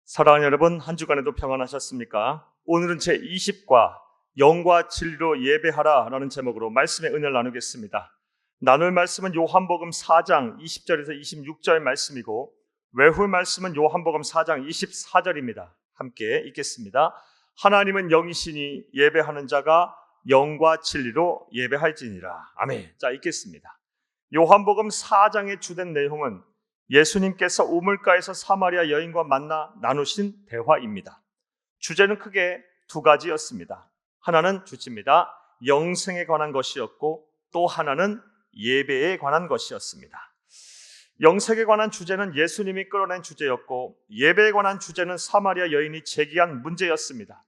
사랑하는 여러분, 한 주간에도 평안하셨습니까? 오늘은 제20과 영과 진리로 예배하라 라는 제목으로 말씀의 은혜를 나누겠습니다. 나눌 말씀은 요한복음 4장 20절에서 26절 말씀이고 외울 말씀은 요한복음 4장 24절입니다. 함께 읽겠습니다. 하나님은 영이시니 예배하는 자가 영과 진리로 예배할지니라. 아멘. 자, 읽겠습니다. 요한복음 4장의 주된 내용은 예수님께서 우물가에서 사마리아 여인과 만나 나누신 대화입니다. 주제는 크게 두 가지였습니다. 하나는 주제입니다. 영생에 관한 것이었고 또 하나는 예배에 관한 것이었습니다. 영생에 관한 주제는 예수님이 끌어낸 주제였고 예배에 관한 주제는 사마리아 여인이 제기한 문제였습니다.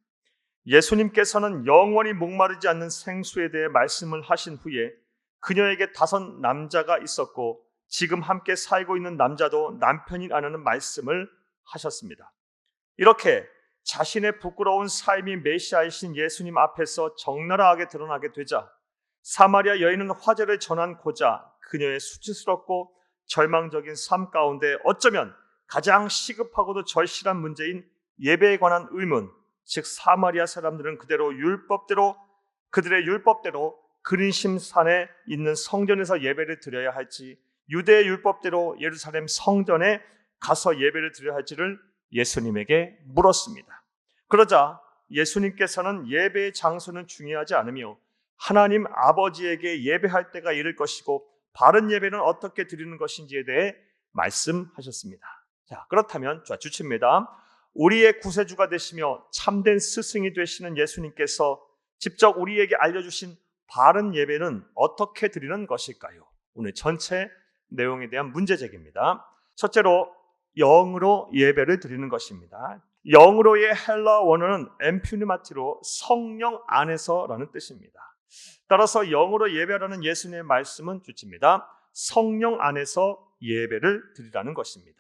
예수님께서는 영원히 목마르지 않는 생수에 대해 말씀을 하신 후에 그녀에게 5 남자가 있었고 지금 함께 살고 있는 남자도 남편이라는 말씀을 하셨습니다. 이렇게 자신의 부끄러운 삶이 메시아이신 예수님 앞에서 적나라하게 드러나게 되자 사마리아 여인은 화제를 전환고자 그녀의 수치스럽고 절망적인 삶 가운데 어쩌면 가장 시급하고도 절실한 문제인 예배에 관한 의문, 즉 사마리아 사람들은 그들의 율법대로 그린심산에 있는 성전에서 예배를 드려야 할지 유대 율법대로 예루살렘 성전에 가서 예배를 드려야 할지를 예수님에게 물었습니다. 그러자 예수님께서는 예배의 장소는 중요하지 않으며 하나님 아버지에게 예배할 때가 이를 것이고 바른 예배는 어떻게 드리는 것인지에 대해 말씀하셨습니다. 자, 그렇다면 주칩니다. 우리의 구세주가 되시며 참된 스승이 되시는 예수님께서 직접 우리에게 알려주신 바른 예배는 어떻게 드리는 것일까요? 오늘 전체 내용에 대한 문제제기입니다. 첫째로 영으로 예배를 드리는 것입니다. 영으로의 헬라 원어는 엠퓨니마티로 성령 안에서라는 뜻입니다. 따라서 영으로 예배라는 예수님의 말씀은 주칩니다. 성령 안에서 예배를 드리라는 것입니다.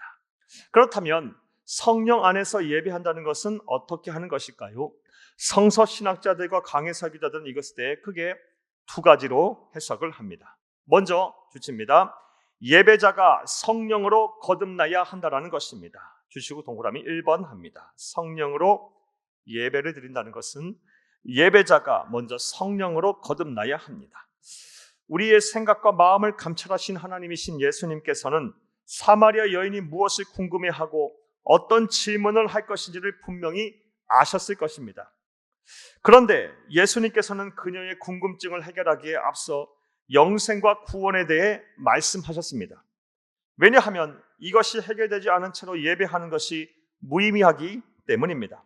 그렇다면 성령 안에서 예배한다는 것은 어떻게 하는 것일까요? 성서 신학자들과 강해 설교자들은 이것에 대해 크게 2 가지로 해석을 합니다. 먼저 주칩니다. 예배자가 성령으로 거듭나야 한다는 것입니다. 주시고 동그라미 1번 합니다. 성령으로 예배를 드린다는 것은 예배자가 먼저 성령으로 거듭나야 합니다. 우리의 생각과 마음을 감찰하신 하나님이신 예수님께서는 사마리아 여인이 무엇을 궁금해하고 어떤 질문을 할 것인지를 분명히 아셨을 것입니다. 그런데 예수님께서는 그녀의 궁금증을 해결하기에 앞서 영생과 구원에 대해 말씀하셨습니다. 왜냐하면 이것이 해결되지 않은 채로 예배하는 것이 무의미하기 때문입니다.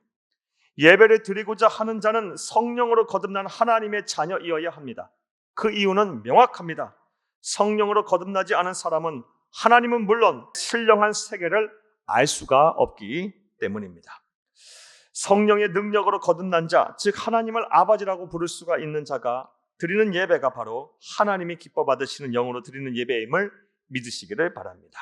예배를 드리고자 하는 자는 성령으로 거듭난 하나님의 자녀이어야 합니다. 그 이유는 명확합니다. 성령으로 거듭나지 않은 사람은 하나님은 물론 신령한 세계를 알 수가 없기 때문입니다. 성령의 능력으로 거듭난 자, 즉 하나님을 아버지라고 부를 수가 있는 자가 드리는 예배가 바로 하나님이 기뻐 받으시는 영으로 드리는 예배임을 믿으시기를 바랍니다.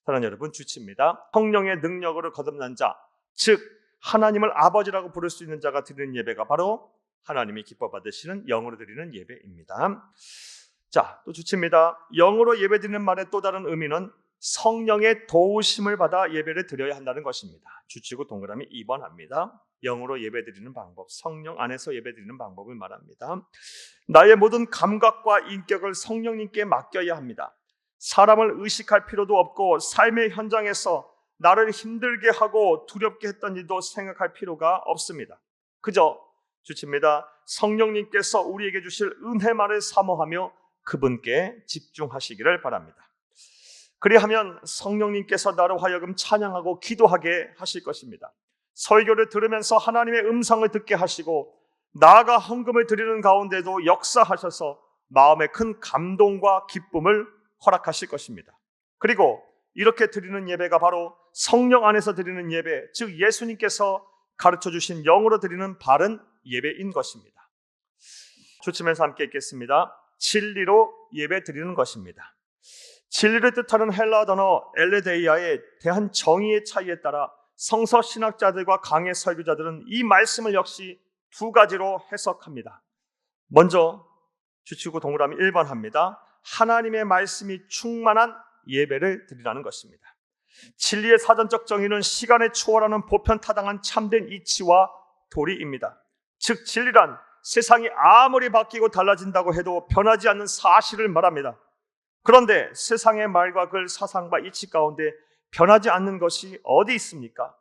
사랑하는 여러분, 주치입니다. 성령의 능력으로 거듭난 자, 즉 하나님을 아버지라고 부를 수 있는 자가 드리는 예배가 바로 하나님이 기뻐 받으시는 영으로 드리는 예배입니다. 자, 또 주치입니다. 영으로 예배 드리는 말의 또 다른 의미는 성령의 도우심을 받아 예배를 드려야 한다는 것입니다. 주치고 동그라미 2번 합니다. 영으로 예배드리는 방법, 성령 안에서 예배드리는 방법을 말합니다. 나의 모든 감각과 인격을 성령님께 맡겨야 합니다. 사람을 의식할 필요도 없고 삶의 현장에서 나를 힘들게 하고 두렵게 했던 일도 생각할 필요가 없습니다. 그저 주칩니다. 성령님께서 우리에게 주실 은혜만을 사모하며 그분께 집중하시기를 바랍니다. 그리하면 성령님께서 나로 하여금 찬양하고 기도하게 하실 것입니다. 설교를 들으면서 하나님의 음성을 듣게 하시고 나아가 헌금을 드리는 가운데도 역사하셔서 마음에 큰 감동과 기쁨을 허락하실 것입니다. 그리고 이렇게 드리는 예배가 바로 성령 안에서 드리는 예배, 즉 예수님께서 가르쳐주신 영으로 드리는 바른 예배인 것입니다. 주치면서 함께 읽겠습니다. 진리로 예배 드리는 것입니다. 진리를 뜻하는 헬라 단어 엘레데이아에 대한 정의의 차이에 따라 성서 신학자들과 강해 설교자들은 이 말씀을 역시 2 가지로 해석합니다. 먼저 주치고 동그라미 1번 합니다. 하나님의 말씀이 충만한 예배를 드리라는 것입니다. 진리의 사전적 정의는 시간을 초월하는 보편타당한 참된 이치와 도리입니다. 즉 진리란 세상이 아무리 바뀌고 달라진다고 해도 변하지 않는 사실을 말합니다. 그런데 세상의 말과 글, 사상과 이치 가운데 변하지 않는 것이 어디 있습니까?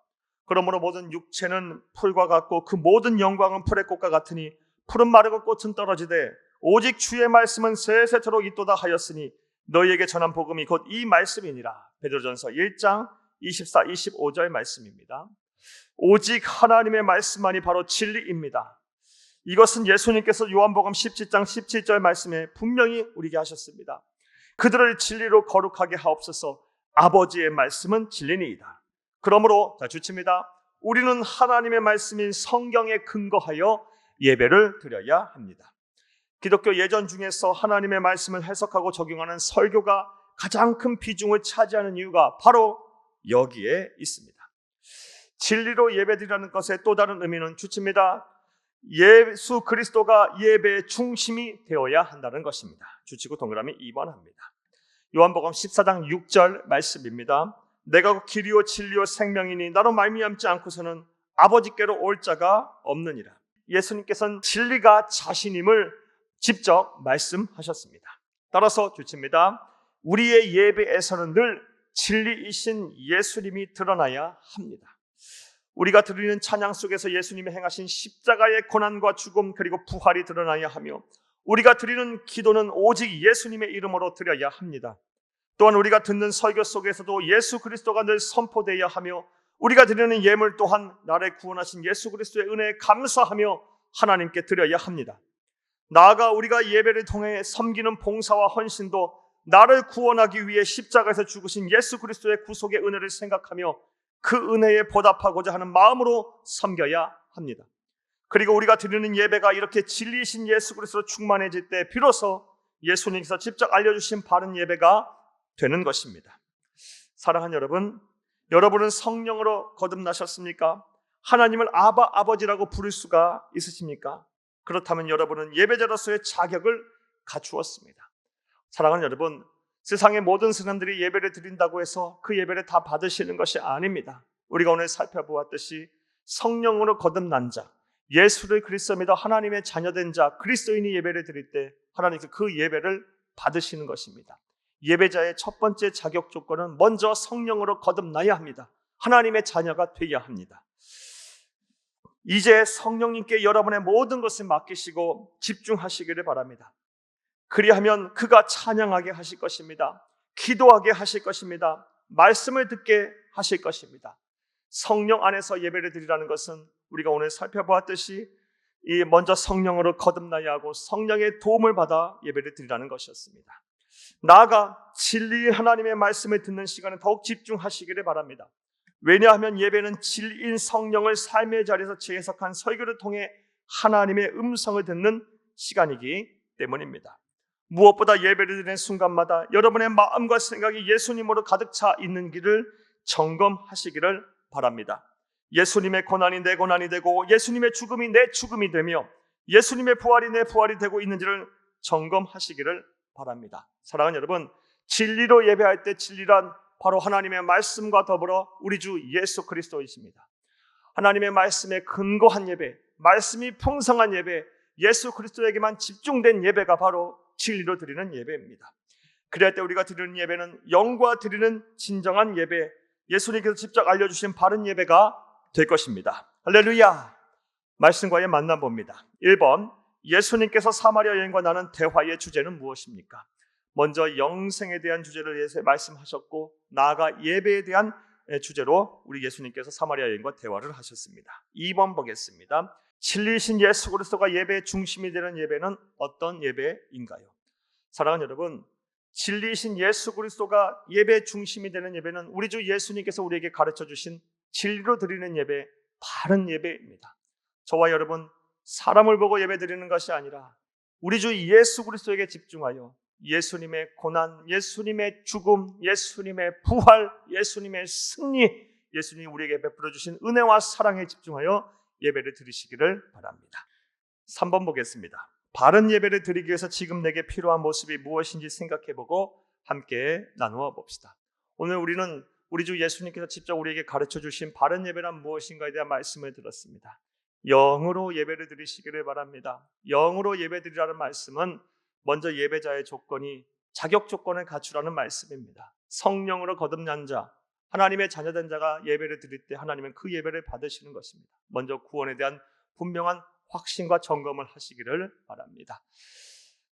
그러므로 모든 육체는 풀과 같고 그 모든 영광은 풀의 꽃과 같으니 풀은 마르고 꽃은 떨어지되 오직 주의 말씀은 세세토록 있도다 하였으니 너희에게 전한 복음이 곧 이 말씀이니라. 베드로전서 1장 24, 25절 말씀입니다. 오직 하나님의 말씀만이 바로 진리입니다. 이것은 예수님께서 요한복음 17장 17절 말씀에 분명히 우리에게 하셨습니다. 그들을 진리로 거룩하게 하옵소서. 아버지의 말씀은 진리니이다. 그러므로 주칩니다. 우리는 하나님의 말씀인 성경에 근거하여 예배를 드려야 합니다. 기독교 예전 중에서 하나님의 말씀을 해석하고 적용하는 설교가 가장 큰 비중을 차지하는 이유가 바로 여기에 있습니다. 진리로 예배드리라는 것의 또 다른 의미는 주칩니다. 예수 그리스도가 예배의 중심이 되어야 한다는 것입니다. 주치고 동그라미 2번 합니다. 요한복음 14장 6절 말씀입니다. 내가 길이요 진리요 생명이니 나로 말미암지 않고서는 아버지께로 올 자가 없느니라. 예수님께서는 진리가 자신임을 직접 말씀하셨습니다. 따라서 주칩니다. 우리의 예배에서는 늘 진리이신 예수님이 드러나야 합니다. 우리가 드리는 찬양 속에서 예수님이 행하신 십자가의 고난과 죽음 그리고 부활이 드러나야 하며 우리가 드리는 기도는 오직 예수님의 이름으로 드려야 합니다. 또한 우리가 듣는 설교 속에서도 예수 그리스도가 늘 선포되어야 하며 우리가 드리는 예물 또한 나를 구원하신 예수 그리스도의 은혜에 감사하며 하나님께 드려야 합니다. 나아가 우리가 예배를 통해 섬기는 봉사와 헌신도 나를 구원하기 위해 십자가에서 죽으신 예수 그리스도의 구속의 은혜를 생각하며 그 은혜에 보답하고자 하는 마음으로 섬겨야 합니다. 그리고 우리가 드리는 예배가 이렇게 진리이신 예수 그리스도로 충만해질 때 비로소 예수님께서 직접 알려주신 바른 예배가 되는 것입니다. 사랑하는 여러분, 여러분은 성령으로 거듭나셨습니까? 하나님을 아버지라고 부를 수가 있으십니까? 그렇다면 여러분은 예배자로서의 자격을 갖추었습니다. 사랑하는 여러분, 세상의 모든 사람들이 예배를 드린다고 해서 그 예배를 다 받으시는 것이 아닙니다. 우리가 오늘 살펴보았듯이 성령으로 거듭난 자, 예수를 그리스도 믿어 하나님의 자녀된 자, 그리스도인이 예배를 드릴 때 하나님께서 그 예배를 받으시는 것입니다. 예배자의 첫 번째 자격 조건은 먼저 성령으로 거듭나야 합니다. 하나님의 자녀가 되어야 합니다. 이제 성령님께 여러분의 모든 것을 맡기시고 집중하시기를 바랍니다. 그리하면 그가 찬양하게 하실 것입니다. 기도하게 하실 것입니다. 말씀을 듣게 하실 것입니다. 성령 안에서 예배를 드리라는 것은 우리가 오늘 살펴보았듯이 먼저 성령으로 거듭나야 하고 성령의 도움을 받아 예배를 드리라는 것이었습니다. 나아가 진리 하나님의 말씀을 듣는 시간에 더욱 집중하시기를 바랍니다. 왜냐하면 예배는 진리인 성령을 삶의 자리에서 재해석한 설교를 통해 하나님의 음성을 듣는 시간이기 때문입니다. 무엇보다 예배를 드리는 순간마다 여러분의 마음과 생각이 예수님으로 가득 차 있는 길을 점검하시기를 바랍니다. 예수님의 고난이 내 고난이 되고 예수님의 죽음이 내 죽음이 되며 예수님의 부활이 내 부활이 되고 있는지를 점검하시기를 바랍니다. 사랑하는 여러분, 진리로 예배할 때 진리란 바로 하나님의 말씀과 더불어 우리 주 예수 그리스도이십니다. 하나님의 말씀에 근거한 예배, 말씀이 풍성한 예배, 예수 그리스도에게만 집중된 예배가 바로 진리로 드리는 예배입니다. 그럴 때 우리가 드리는 예배는 영과 드리는 진정한 예배, 예수님께서 직접 알려주신 바른 예배가 될 것입니다. 할렐루야! 말씀과의 만남 봅니다. 1번, 예수님께서 사마리아 여인과 나눈 대화의 주제는 무엇입니까? 먼저 영생에 대한 주제를 말씀하셨고 나아가 예배에 대한 주제로 우리 예수님께서 사마리아 여인과 대화를 하셨습니다. 2번 보겠습니다. 진리이신 예수 그리스도가 예배의 중심이 되는 예배는 어떤 예배인가요? 사랑하는 여러분, 진리이신 예수 그리스도가 예배의 중심이 되는 예배는 우리 주 예수님께서 우리에게 가르쳐 주신 진리로 드리는 예배, 바른 예배입니다. 저와 여러분, 사람을 보고 예배 드리는 것이 아니라 우리 주 예수 그리스도에게 집중하여 예수님의 고난, 예수님의 죽음, 예수님의 부활, 예수님의 승리, 예수님이 우리에게 베풀어 주신 은혜와 사랑에 집중하여 예배를 드리시기를 바랍니다. 3번 보겠습니다. 바른 예배를 드리기 위해서 지금 내게 필요한 모습이 무엇인지 생각해보고 함께 나누어 봅시다. 오늘 우리는 우리 주 예수님께서 직접 우리에게 가르쳐 주신 바른 예배란 무엇인가에 대한 말씀을 들었습니다. 영으로 예배를 드리시기를 바랍니다. 영으로 예배 드리라는 말씀은 먼저 예배자의 조건이 자격 조건을 갖추라는 말씀입니다. 성령으로 거듭난 자, 하나님의 자녀된 자가 예배를 드릴 때 하나님은 그 예배를 받으시는 것입니다. 먼저 구원에 대한 분명한 확신과 점검을 하시기를 바랍니다.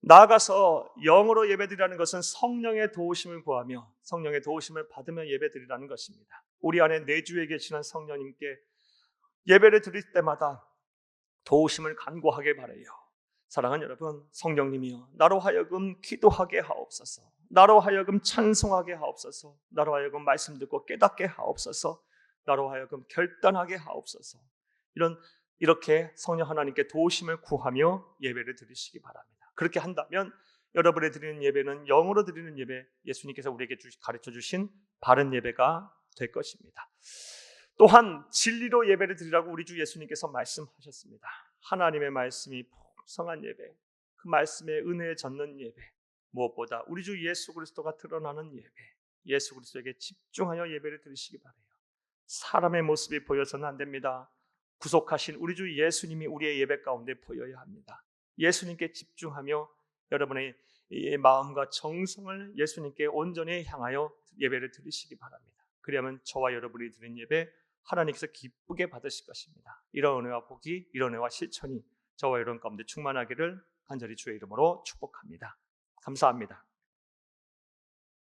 나아가서 영으로 예배드리라는 것은 성령의 도우심을 구하며 성령의 도우심을 받으며 예배드리라는 것입니다. 우리 안에 내주에 계시는 성령님께 예배를 드릴 때마다 도우심을 간구하길 바라요. 사랑하는 여러분, 성령님이여 나로 하여금 기도하게 하옵소서, 나로 하여금 찬송하게 하옵소서, 나로 하여금 말씀 듣고 깨닫게 하옵소서, 나로 하여금 결단하게 하옵소서. 이렇게 성령 하나님께 도우심을 구하며 예배를 드리시기 바랍니다. 그렇게 한다면 여러분이 드리는 예배는 영으로 드리는 예배, 예수님께서 우리에게 가르쳐 주신 바른 예배가 될 것입니다. 또한 진리로 예배를 드리라고 우리 주 예수님께서 말씀하셨습니다. 하나님의 말씀이 풍성한 예배, 그 말씀의 은혜에 젖는 예배, 무엇보다 우리 주 예수 그리스도가 드러나는 예배, 예수 그리스도에게 집중하여 예배를 드리시기 바라요. 사람의 모습이 보여서는 안 됩니다. 구속하신 우리 주 예수님이 우리의 예배 가운데 보여야 합니다. 예수님께 집중하며 여러분의 마음과 정성을 예수님께 온전히 향하여 예배를 드리시기 바랍니다. 그리하면 저와 여러분이 드린 예배 하나님께서 기쁘게 받으실 것입니다. 이런 은혜와 복이, 이런 은혜와 실천이 저와 여러분 가운데 충만하기를 간절히 주의 이름으로 축복합니다. 감사합니다.